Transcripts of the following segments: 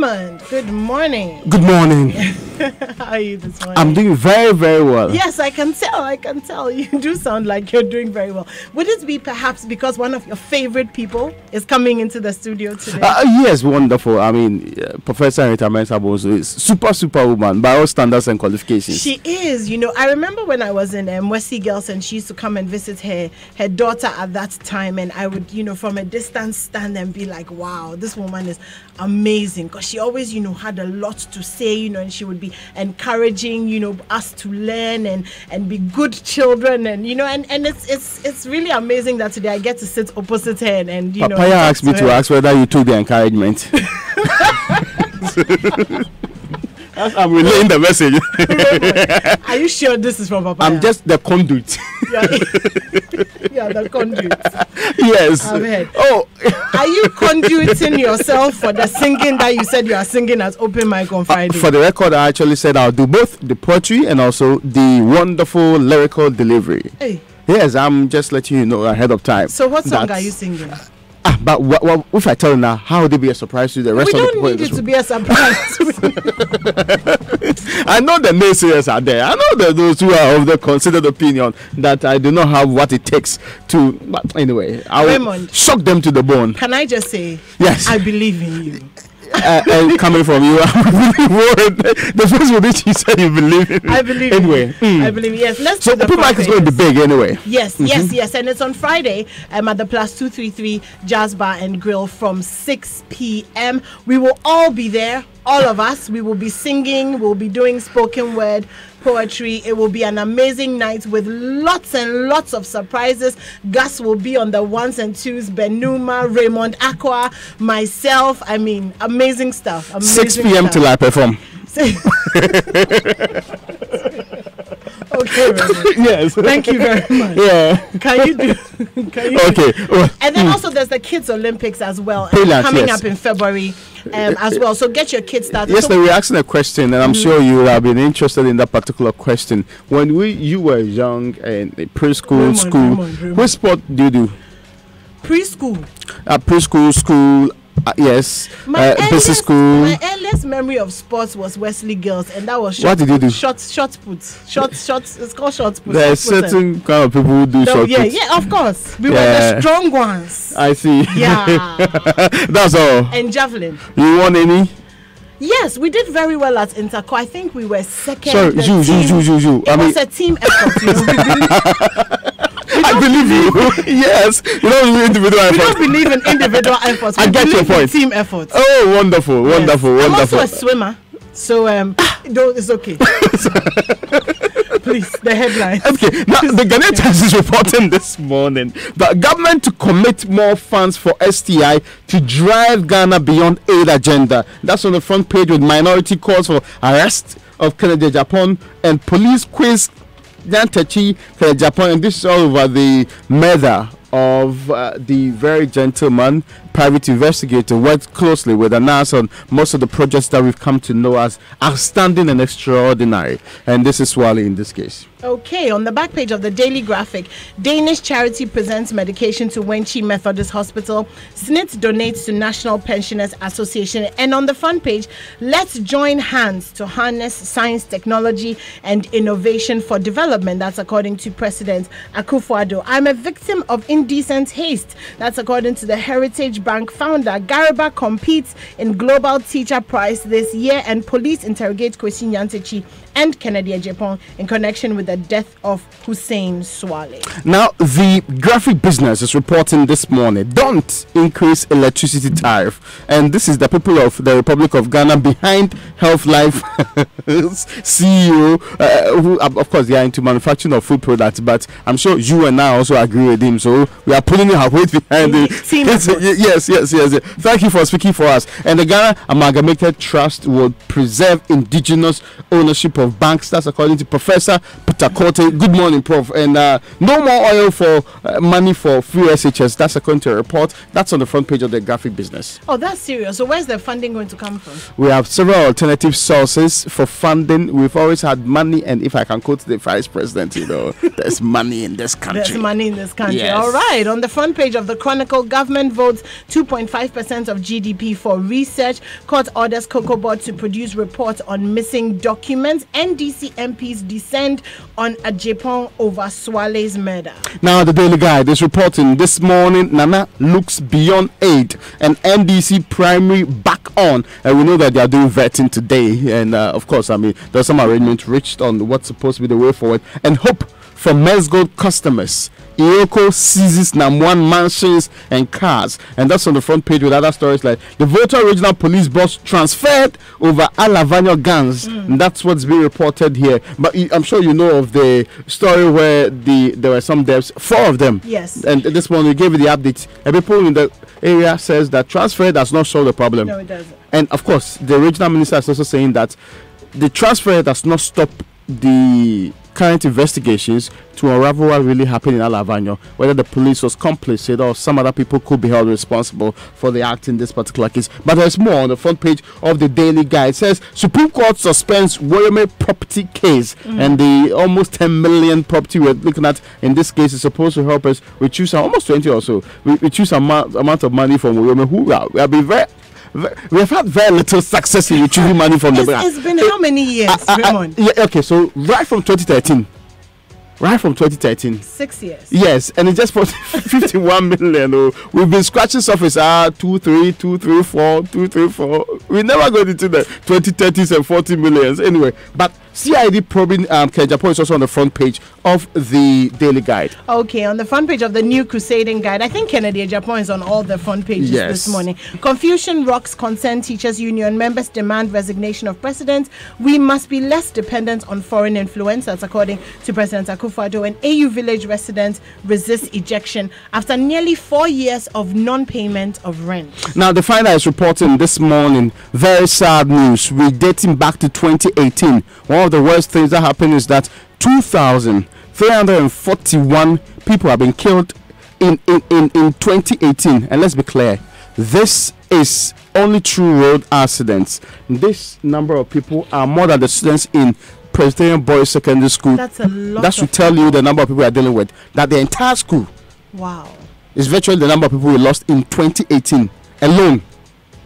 Raymond, good morning. Good morning. How are you this morning? I'm doing very, very well. Yes, I can tell. You do sound like you're doing very well. Would it be perhaps because one of your favorite people is coming into the studio today? Yes, wonderful. I mean, Professor Rita Mensah is super woman by all standards and qualifications. She is. You know, I remember when I was in Wesley Girls and she used to come and visit her daughter at that time, and I would, from a distance stand and be like, wow, this woman is amazing, because she always, had a lot to say, and she would be encouraging, us to learn and be good children, and and it's really amazing that today I get to sit opposite her and Papaya asked me to ask whether you took the encouragement. I'm relaying the message. Are you sure this is from Papaya? I'm just the conduit. Yeah, the conduit. Yes. I've heard. Oh, are you conduiting yourself for the singing that you said you are singing at Open Mic on Friday? For the record, I actually said I'll do both the poetry and also the wonderful lyrical delivery. Hey. Yes, I'm just letting you know ahead of time. So what song are you singing? But what if I tell you now, how would it be a surprise to the rest of the people? We don't need it to be a surprise. I know the naysayers are there. I know that those who are of the considered opinion that I do not have what it takes to. But anyway, I will shock them to the bone. Can I just say, yes, I believe in you. And coming from you, I'm really worried. The first one that you said you believe in. I believe anyway. I believe, yes. Let's so Open Mic is going to be big anyway. Yes, yes. And it's on Friday at the Plus 233 Jazz Bar and Grill from 6 p.m. We will all be there. All of us. We will be singing. We'll be doing spoken word, poetry. It will be an amazing night with lots and lots of surprises. Gus will be on the ones and twos. Benuma, Raymond Aqua, myself. I mean, amazing stuff. 6 p.m. till I perform. Okay, Raymond. Yes. Thank you very much. Yeah. Can you do? Okay. Well, and then also there's the Kids Olympics as well, coming up in February. As well, so get your kids started. Yes, we're asking a question, and I'm sure you would have been interested in that particular question. When you were young and preschool, school, what sport do you do? Preschool. Preschool, school. Yes, business school. My earliest memory of sports was Wesley Girls, and that was what did you do? Short put. It's called short put. There are certain kind of people who do short put. Yeah, of course. We were the strong ones. I see. Yeah. That's all. And javelin. You won any? Yes, we did very well at Interco. I think we were second. Sorry, you. It was a team effort. I believe you. Yes. You don't believe individual effort. We don't believe in individual efforts. I get your point. Team efforts. Oh, wonderful. I'm also a swimmer. So it's okay. Please, the headline. Okay, now the Ghanaian Times is reporting this morning that government to commit more funds for STI to drive Ghana beyond aid agenda. That's on the front page with minority calls for arrest of Kennedy Japan and police quiz Nyantechi Japan, and this is all over the murder of the very gentleman private investigator worked closely with ANAS on most of the projects that we've come to know as outstanding and extraordinary, and this is Swally in this case. Okay, on the back page of the Daily Graphic, Danish charity presents medication to Wenchi Methodist Hospital. SNIT donates to National Pensioners Association. And on the front page, let's join hands to harness science, technology, and innovation for development. That's according to President Akufo-Addo. I'm a victim of indecent haste. That's according to the Heritage Bank founder. Gariba competes in Global Teacher Prize this year, and police interrogate Kwesi Nyantechi and Kennedy Ejapong in connection with the death of Hussein Swale. Now, the Graphic Business is reporting this morning, don't increase electricity tariff. And this is the people of the Republic of Ghana behind Health Life CEO, who, of course, they are into manufacturing of food products, but I'm sure you and I also agree with him. So we are putting our weight behind it. Yes. Thank you for speaking for us. And the Ghana Amalgamated Trust will preserve indigenous ownership of banks. That's according to Professor Putakote. Good morning, Prof. And no more oil for money for free SHS. That's according to a report. That's on the front page of the Graphic Business. Oh, that's serious. So where's the funding going to come from? We have several alternative sources for funding. We've always had money, and if I can quote the Vice President, there's money in this country. There's money in this country. Yes. All right. On the front page of the Chronicle, government votes 2.5% of GDP for research. Court orders Cocoa Board to produce reports on missing documents. NDC MPs descend on Ajepong over Swale's murder. Now, the Daily Guide is reporting this morning, Nana looks beyond aid and NDC primary back on. And we know that they are doing vetting today. And of course, I mean, there's some arrangement reached on what's supposed to be the way forward. And hope for Mesgold customers. Ioko seizes Nam1 mansions and cars, and that's on the front page with other stories like the Volta Regional Police boss transferred over Alavanyo gangs. And that's what's being reported here. But I'm sure you know of the story where there were some deaths, 4 of them. Yes. And this morning we gave you the updates. And people in the area says that transfer does not solve the problem. No, it doesn't. And of course, the regional minister is also saying that the transfer does not stop the current investigations to unravel what really happened in Alavanyo, whether the police was complicit or some other people could be held responsible for the act in this particular case. But there's more on the front page of the Daily Guide. It says Supreme Court suspends Woyome property case, and the almost 10 million property we're looking at in this case is supposed to help us reduce almost 20 or so. We choose amount of money from Woyome who we have been we have had very little success in retrieving money from the bank. It's been how many years, Raymond? Yeah, okay, so right from 2013. Right from 2013. 6 years. Yes, and it's just for 51 million. Oh, we've been scratching surface. 2, 3, 2, 3, 4, 2, 3, 4. We never got into the 20, 30s and 40 millions. Anyway, but CID probing Kejapo is also on the front page of the Daily Guide. Okay, on the front page of the New Crusading Guide. I think Kennedy Japan is on all the front pages this morning. Confusion rocks concerned teachers union. Members demand resignation of president. We must be less dependent on foreign influence. That's according to President Akufo-Addo. And AU Village residents resist ejection after nearly 4 years of non-payment of rent. Now, the Finder is reporting this morning very sad news. We're dating back to 2018. One of the worst things that happened is that 2,341 people have been killed in 2018. And let's be clear, this is only true road accidents. This number of people are more than the students in Presbyterian Boys Secondary School. That's a lot. That should tell you the number of people we are dealing with. That the entire school, wow, is virtually the number of people we lost in 2018 alone.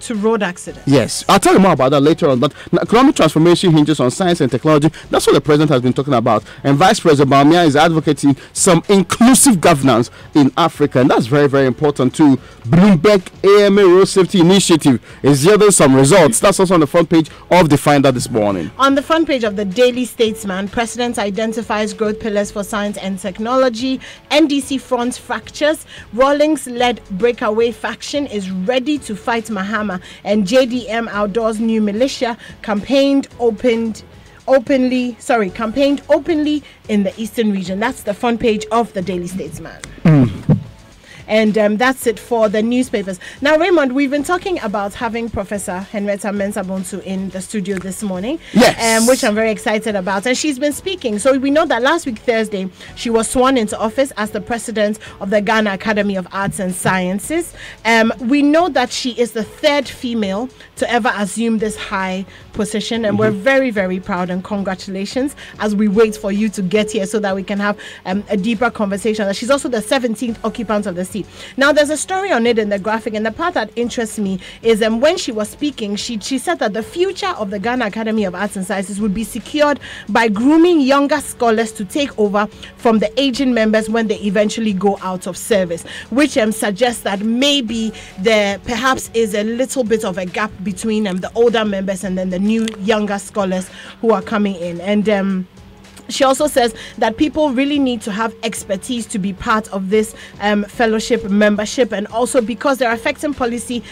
To road accidents. Yes, I'll tell you more about that later on. But economic transformation hinges on science and technology. That's what the president has been talking about. And Vice President Bawumia is advocating some inclusive governance in Africa, and that's very, very important too. Bloomberg AMA Road Safety Initiative is yielding some results. That's also on the front page of the Finder this morning. On the front page of the Daily Statesman, President identifies growth pillars for science and technology. NDC front fractures. Rawlings-led breakaway faction is ready to fight Mahama. And JDM Outdoors new militia campaigned openly in the eastern region. That's the front page of the Daily Statesman. And that's it for the newspapers. Now, Raymond, we've been talking about having Professor Henrietta Mensah-Bonsu in the studio this morning. Yes. Which I'm very excited about. And she's been speaking. So we know that last week, Thursday, she was sworn into office as the president of the Ghana Academy of Arts and Sciences. We know that she is the 3rd female to ever assume this high position. And we're very, very proud, and congratulations as we wait for you to get here so that we can have a deeper conversation. She's also the 17th occupant of the seat. Now, there's a story on it in the graphic, and the part that interests me is when she was speaking, she said that the future of the Ghana Academy of Arts and Sciences would be secured by grooming younger scholars to take over from the aging members when they eventually go out of service, which suggests that maybe there perhaps is a little bit of a gap between the older members and then the new younger scholars who are coming in. And she also says that people really need to have expertise to be part of this fellowship membership, and also because they're affecting policy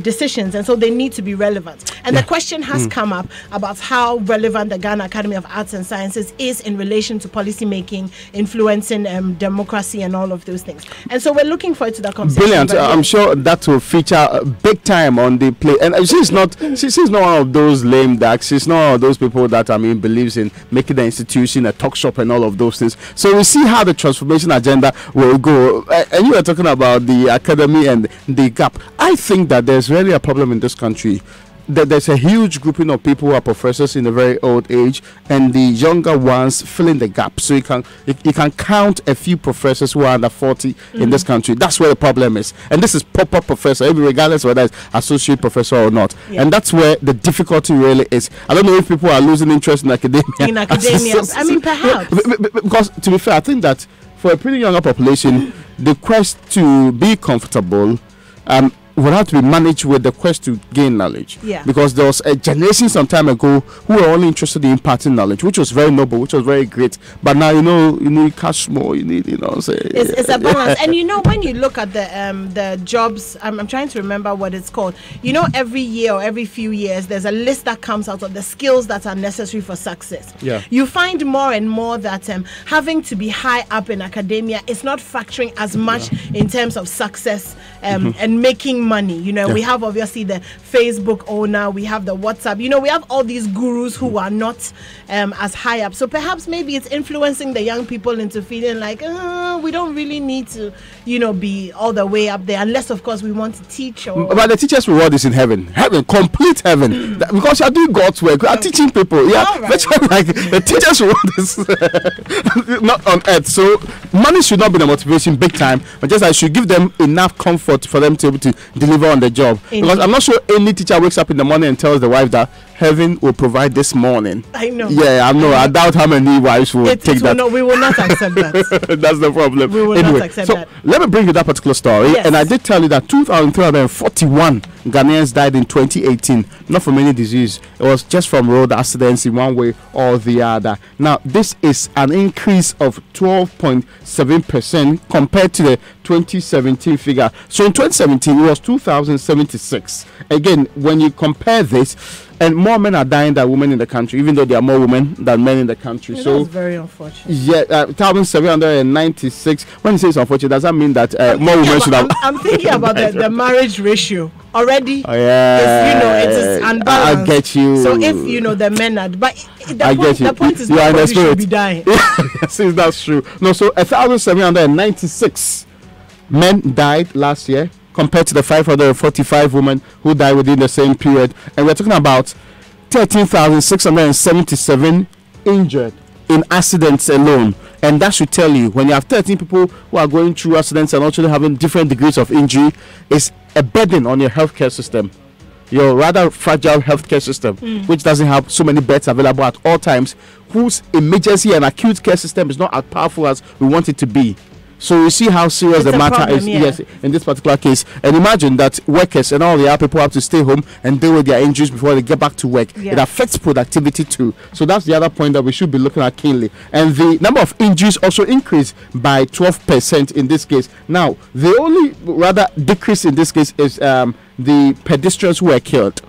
decisions, and so they need to be relevant. And the question has come up about how relevant the Ghana Academy of Arts and Sciences is in relation to policy making, influencing democracy, and all of those things. And so we're looking forward to that conversation. Brilliant. I'm sure that will feature big time on the play. And she's not one of those lame ducks. She's not one of those people that believes in making the institution a talk shop and all of those things. So we'll see how the transformation agenda will go. And you were talking about the academy and the gap. I think that there's really a problem in this country there's a huge grouping of people who are professors in a very old age, and the younger ones fill in the gap. So you can count a few professors who are under 40 in this country. That's where the problem is. And this is proper professor, regardless of whether it's associate professor or not. Yeah. And that's where the difficulty really is. I don't know if people are losing interest in academia. I mean, perhaps. Because, to be fair, I think that for a pretty younger population, the quest to be comfortable would have to be managed with the quest to gain knowledge. Yeah. Because there was a generation some time ago who were only interested in imparting knowledge, which was very noble, which was very great. But now, you need cash more, you need, it's a balance. And when you look at the jobs, I'm trying to remember what it's called. Every year or every few years, there's a list that comes out of the skills that are necessary for success. Yeah. You find more and more that having to be high up in academia is not factoring as much in terms of success and making money. We have obviously the Facebook owner, we have the WhatsApp, we have all these gurus who are not as high up. So perhaps maybe it's influencing the young people into feeling like we don't really need to be all the way up there, unless of course we want to teach. But the teacher's reward is in heaven, complete heaven, because you're doing God's work. You are teaching people. Yeah, right. Like the teacher's reward is not on earth. So money should not be the motivation big time, but just I should give them enough comfort for them to be able to deliver on the job. Indeed. Because I'm not sure any teacher wakes up in the morning and tells the wife that heaven will provide this morning. I know. Yeah, I doubt how many wives will take that. We will not accept that. That's the problem. We will not accept that. Let me bring you that particular story. Yes. And I did tell you that 2,341 Ghanaians died in 2018, not from any disease. It was just from road accidents in one way or the other. Now, this is an increase of 12.7% compared to the 2017 figure. So in 2017, it was 2,076. Again, when you compare this, and more men are dying than women in the country, even though there are more women than men in the country. So that's very unfortunate. Yeah, 1,796. When you say it's unfortunate, does that mean that more women should have? I'm thinking about the marriage ratio already. Oh, yeah, it is unbalanced. I get you. So if the men are, but the point is not that should be dying. Yes, that's true. No, so 1,796 men died last year, compared to the 545 women who died within the same period. And we're talking about 13,677 injured in accidents alone. And that should tell you, when you have 13 people who are going through accidents and actually having different degrees of injury, it's a burden on your healthcare system. Your rather fragile healthcare system, which doesn't have so many beds available at all times, whose emergency and acute care system is not as powerful as we want it to be. So you see how serious the matter is. Yeah. Yes, in this particular case. And imagine that workers and all the other people have to stay home and deal with their injuries before they get back to work. Yeah. It affects productivity too. So that's the other point that we should be looking at keenly. And the number of injuries also increased by 12% in this case. Now, the only rather decrease in this case is the pedestrians who were killed.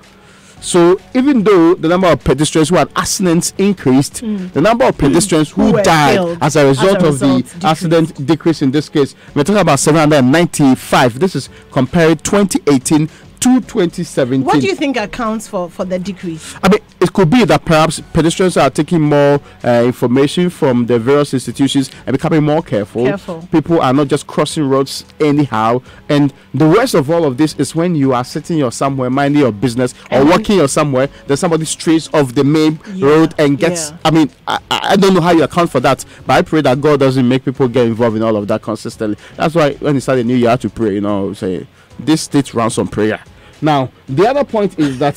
So even though the number of pedestrians who had accidents increased, the number of pedestrians who died as a result of the accident decreased in this case. We're talking about 795. This is compared 2018 to 2017. What do you think accounts for the decrease? I mean, it could be that perhaps pedestrians are taking more information from the various institutions and becoming more careful. People are not just crossing roads anyhow. And the worst of all of this is when you are sitting or somewhere minding your business or working or somewhere, then somebody strays off the main road and gets. I mean, I don't know how you account for that, but I pray that God doesn't make people get involved in all of that consistently. That's why when you start the new year, you have to pray, say this state runs on prayer. Now, the other point is that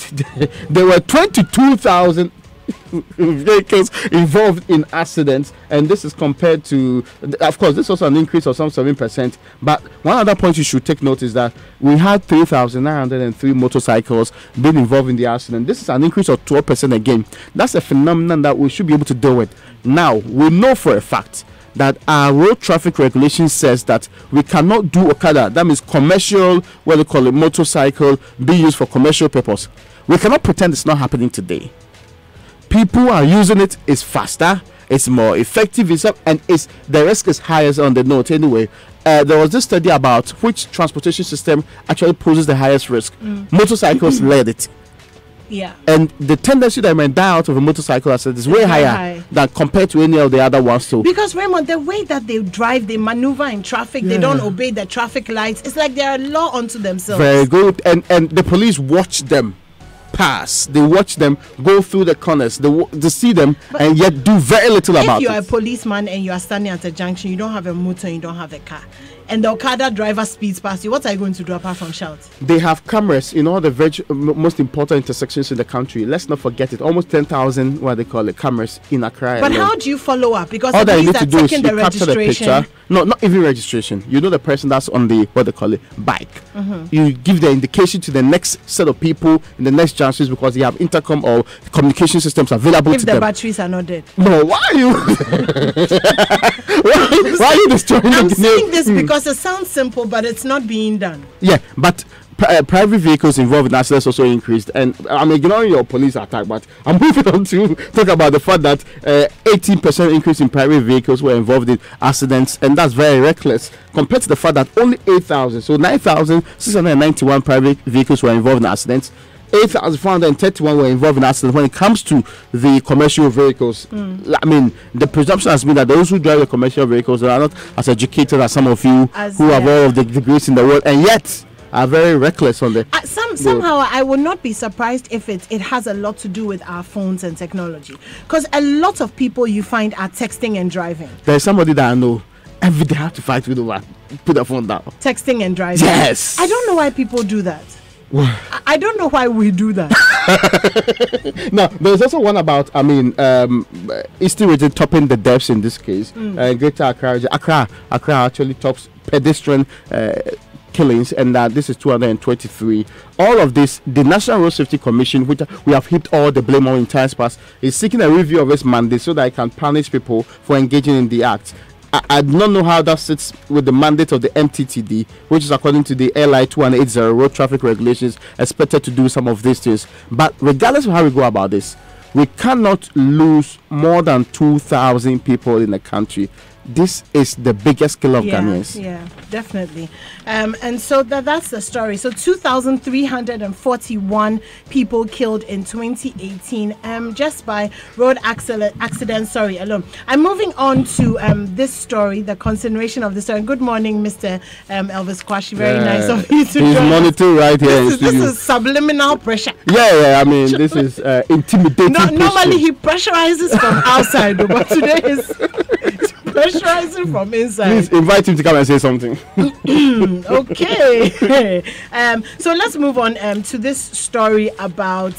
there were 22,000 vehicles involved in accidents, and this is compared to, of course, this is also an increase of some 7%. But one other point you should take note is that we had 3,903 motorcycles being involved in the accident. This is an increase of 12% again. That's a phenomenon that we should be able to deal with. Now, we know for a fact that our road traffic regulation says that we cannot do Okada, that means commercial, what they call it, motorcycle, be used for commercial purpose. We cannot pretend it's not happening today. People are using it, it's faster, it's more effective, and the risk is higher on the note anyway. There was this study about which transportation system actually poses the highest risk. Motorcycles led it. Yeah. And the tendency that might die out of a motorcycle accident is way higher than compared to any of the other ones too. Because Raymond, the way that they drive, they maneuver in traffic, they don't obey the traffic lights. It's like they're a law unto themselves. Very good. And the police watch them. pass. They watch them go through the corners. They see them and yet do very little about it. If you are a policeman and you are standing at a junction, you don't have a motor, you don't have a car, and the Okada driver speeds past you, what are you going to do apart from shout? They have cameras in all the most important intersections in the country. Let's not forget it. Almost 10,000, what they call it, cameras in Accra. But how do you follow up? Because all the that you need police to are do is taking you the capture the registration. picture. No, not even registration. You know the person that's on the, what they call it, bike. You give the indication to the next set of people in the next junctions because they have intercom or communication systems available If to the them. batteries are not dead. No, why are you? why are you destroying I'm the saying this because it sounds simple, but it's not being done. Yeah, but private vehicles involved in accidents also increased, and I'm ignoring your police attack, but I'm moving on to talk about the fact that 18% increase in private vehicles were involved in accidents, and that's very reckless compared to the fact that only 8,000, so 9,691 private vehicles were involved in accidents. 8,431 were involved in accidents. When it comes to the commercial vehicles, I mean, the presumption has been that those who drive the commercial vehicles are not as educated as some of you who have all of the degrees in the world, and yet are very reckless on the somehow I would not be surprised if it has a lot to do with our phones and technology, because a lot of people you find are texting and driving. There's somebody that I know every day have to fight with over, put the phone down. Texting and driving. Yes. I don't know why people do that. I don't know why we do that. Now, there's also one about, I mean, Eastern region topping the deaths in this case. Greater Accra actually tops pedestrian killings, and this is 223. All of this, the National Road Safety Commission, which we have heaped all the blame on in times past, is seeking a review of its mandate so that it can punish people for engaging in the act. I do not know how that sits with the mandate of the MTTD, which is according to the LI 2180 road traffic regulations, expected to do some of these things. But regardless of how we go about this, we cannot lose more than 2,000 people in the country. This is the biggest killer of Ghanaians. Yeah, definitely. And so that's the story. So 2,341 people killed in 2018 just by road accidents. Alone. I'm moving on to this story, the continuation of the story. Good morning, Mr. Elvis Kwashi. Very nice of you to He's join monitoring right here. This is subliminal pressure. Yeah. I mean, this is intimidating. Normally he pressurizes from outside, but today is pressurizing from inside. Please invite him to come and say something. Okay. So let's move on to this story about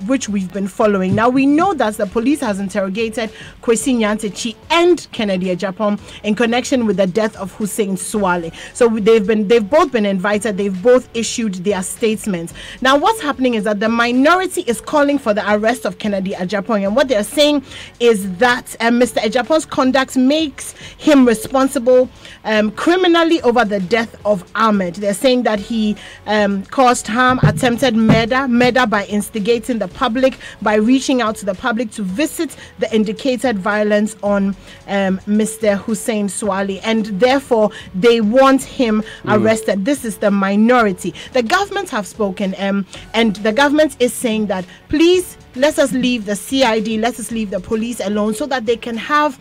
which we've been following. Now we know that the police has interrogated Kwesi Nyantakyi and Kennedy Agyapong in connection with the death of Hussein Suale. So they've both been invited. They've both issued their statements. Now what's happening is that the minority is calling for the arrest of Kennedy Agyapong, and what they're saying is that Mr. Agyapong's conduct makes him responsible criminally over the death of Ahmed. They're saying that he caused harm, attempted murder by instigating the public, by reaching out to the public to visit the indicated violence on Mr. Hussein Suale, and therefore they want him arrested. This is the minority. The government have spoken, and the government is saying that please let us leave the CID, let us leave the police alone so that they can have,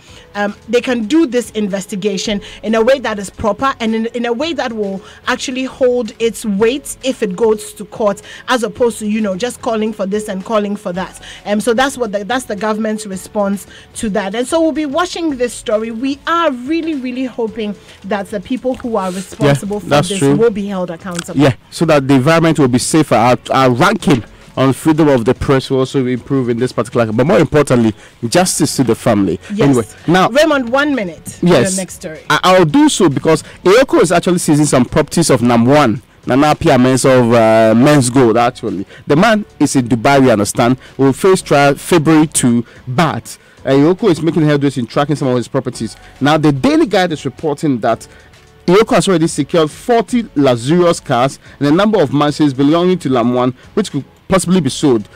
they can do this investigation in a way that is proper and in a way that will actually hold its weight if it goes to court, as opposed to, just calling for this and calling for that. So that's the government's response to that. And so we'll be watching this story. We are really, really hoping that the people who are responsible for this will be held accountable. Yeah, so that the environment will be safer. Our ranking on freedom of the press will also improve in this particular, but more importantly, justice to the family. Yes. Anyway, now Raymond, 1 minute. Yes, your next story. I'll do so because EOCO is actually seizing some properties of Nam1, Nana Piamens of Men's Gold. Actually, the man is in Dubai. We understand will face trial February 2, but EOCO is making headways in tracking some of his properties. Now, the Daily Guide is reporting that EOCO has already secured 40 luxurious cars and a number of mansions belonging to Lam1, which could possibly be sold.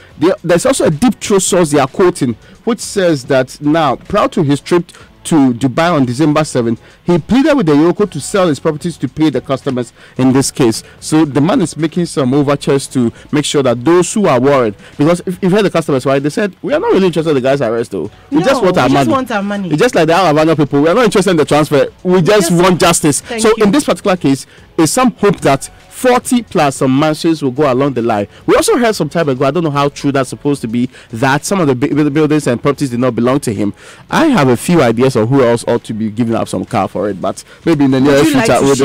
There's also a deep throat source they are quoting, which says that now, prior to his trip to Dubai on December 7th, he pleaded with the EOCO to sell his properties to pay the customers in this case. So the man is making some overtures to make sure that those who are worried, because if you heard the customers, right, they said, we are not really interested in the guy's arrest though. We just want our money. It's just like the Havana people, we are not interested in the transfer. We just want justice. So in this particular case, is some hope that 40 plus some mansions will go along the line. We also heard some time ago, I don't know how true that's supposed to be, that some of the buildings and properties did not belong to him. I have a few ideas of who else ought to be giving up some car for it, but maybe in the near future we'll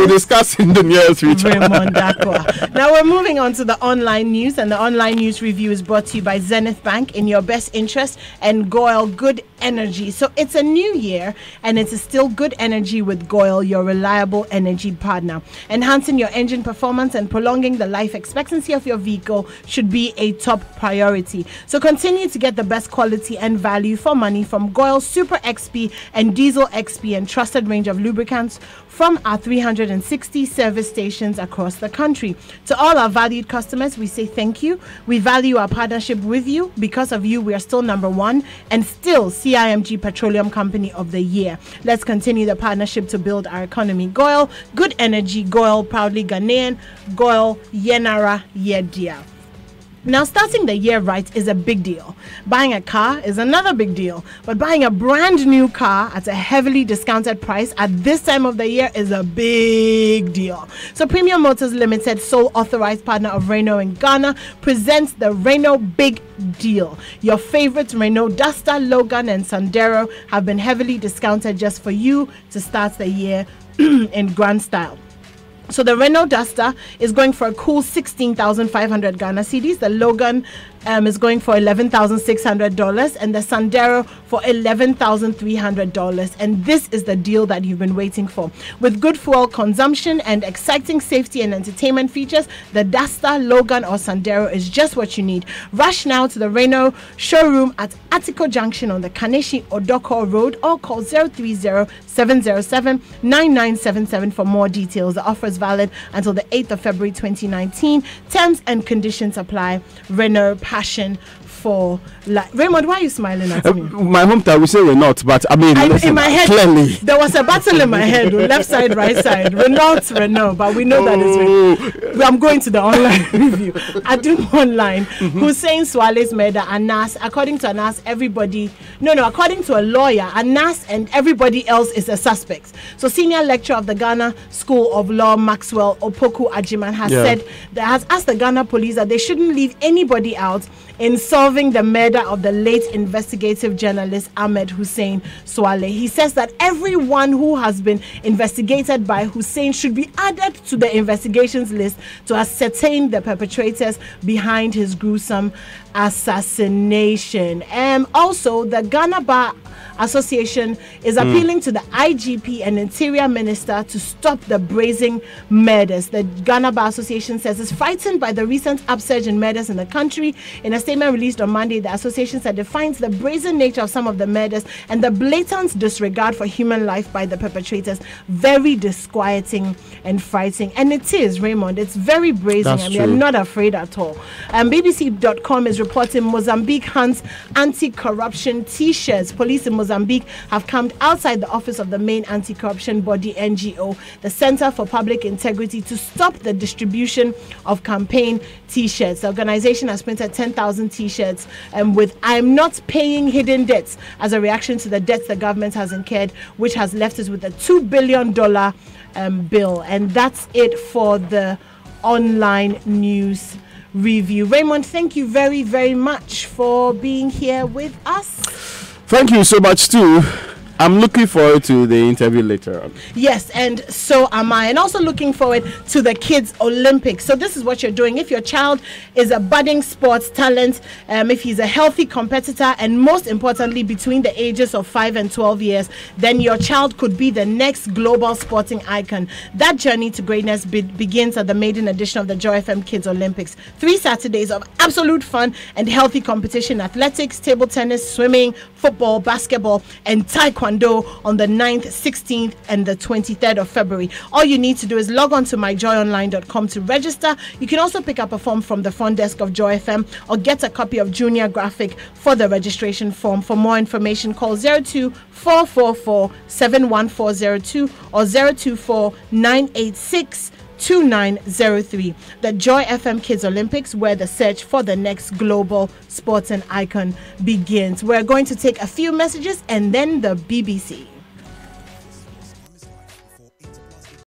discuss in the near future. Raymond Dakwa. Now we're moving on to the online news, and the online news review is brought to you by Zenith Bank, in your best interest, and Goyle Good Energy. So it's a new year, and it is still good energy with Goyle, your reliable energy partner. Enhancing your engine performance and prolonging the life expectancy of your vehicle should be a top priority. So continue to get the best quality and value for money from Goyle Super XP and Diesel XP, and trusted range of lubricants from our 360 service stations across the country. To all our valued customers, we say thank you. We value our partnership with you. Because of you, we are still number one and still CIMG Petroleum Company of the Year. Let's continue the partnership to build our economy. Goyle, good energy. Goyle, proudly Ghanaian. Goyle, Yenara Yedia. Now, starting the year right is a big deal. Buying a car is another big deal. But buying a brand new car at a heavily discounted price at this time of the year is a big deal. So Premium Motors Limited, sole authorized partner of Renault in Ghana, presents the Renault Big Deal. Your favorite Renault Duster, Logan and Sandero have been heavily discounted just for you to start the year in grand style. So the Renault Duster is going for a cool 16,500 Ghana cedis. The Logan is going for $11,600, and the Sandero for $11,300. And this is the deal that you've been waiting for. With good fuel consumption and exciting safety and entertainment features, the Duster, Logan or Sandero is just what you need. Rush now to the Renault showroom at Atiko Junction on the Kaneshi Odoko Road, or call 030-707-9977 for more details. The offer is valid until the 8th of February 2019. Terms and conditions apply. Renault, passion for life. Raymond, why are you smiling at me? My hometown, we say we're not, but I mean, listen, in my head, clearly there was a battle in my head, left side, right side. Renault, but we know that is. I'm going to the online review. Adum Online, Hussein Swale's murder, Anas, according to Anas, according to a lawyer, Anas and everybody else is a suspect. So senior lecturer of the Ghana School of Law, Maxwell Opoku Ajiman, has asked the Ghana police that they shouldn't leave anybody out in solving the murder of the late investigative journalist Ahmed Hussein Swale. He says that everyone who has been investigated by Hussein should be added to the investigations list to ascertain the perpetrators behind his gruesome assassination. Also, the Ghana Bar Association is appealing to the IGP and Interior Minister to stop the brazen murders. The Ghana Bar Association says it's frightened by the recent upsurge in murders in the country. In a statement released on Monday, the association said it finds the brazen nature of some of the murders and the blatant disregard for human life by the perpetrators very disquieting and frightening. And it is, Raymond, it's very brazen. I'm not afraid at all. BBC.com is reporting Mozambique hunts anti-corruption t-shirts. Police in Mozambique have camped outside the office of the main anti-corruption body NGO, the Center for Public Integrity, to stop the distribution of campaign t-shirts. The organization has printed 10,000 t-shirts with "I'm not paying hidden debts" as a reaction to the debts the government has incurred, which has left us with a $2 billion bill. And that's it for the online news review. Raymond, thank you very, very much for being here with us. Thank you so much too. I'm looking forward to the interview later on. Yes, and so am I. And also looking forward to the Kids Olympics. So this is what you're doing. If your child is a budding sports talent, if he's a healthy competitor, and most importantly, between the ages of 5 and 12 years, then your child could be the next global sporting icon. That journey to greatness begins at the maiden edition of the Joy FM Kids Olympics. 3 Saturdays of absolute fun and healthy competition: athletics, table tennis, swimming, football, basketball, and taekwondo on the 9th, 16th, and the 23rd of February. All you need to do is log on to myjoyonline.com to register. You can also pick up a form from the front desk of Joy FM or get a copy of Junior Graphic for the registration form. For more information, call 02-444-71402 or 024-986-2903. The Joy FM Kids Olympics, where the search for the next global sports and icon begins. We're going to take a few messages and then the BBC.